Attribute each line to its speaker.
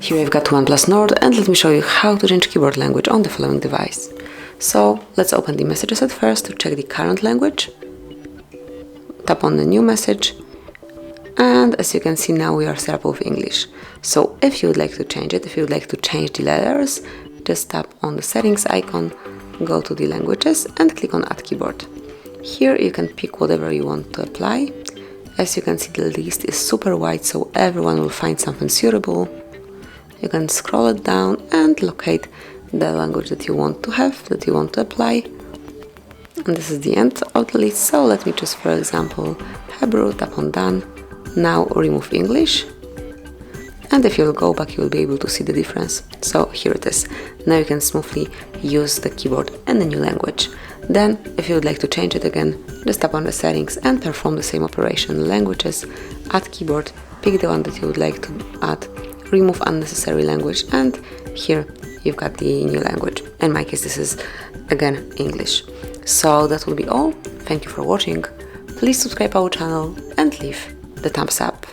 Speaker 1: Here I've got OnePlus Nord, and let me show you how to change keyboard language on the following device. So let's open the messages at first to check the current language. Tap on the new message, and as you can see now we are set up with English. So if you would like to change it, if you would like to change the letters, just tap on the settings icon, go to the languages and click on Add Keyboard. Here you can pick whatever you want to apply. As you can see, the list is super wide, so everyone will find something suitable. You can scroll it down and locate the language that you want to have, that you want to apply. And this is the end of the list, so let me choose, for example, Hebrew, tap on Done. Now remove English. And if you'll go back, you'll be able to see the difference. So here it is. Now you can smoothly use the keyboard in the new language. Then, if you would like to change it again, just tap on the settings and perform the same operation. Languages, add keyboard, pick the one that you would like to add, remove unnecessary language, and here you've got the new language. In my case, this is again English. So that will be all. Thank you for watching. Please subscribe our channel and leave the thumbs up.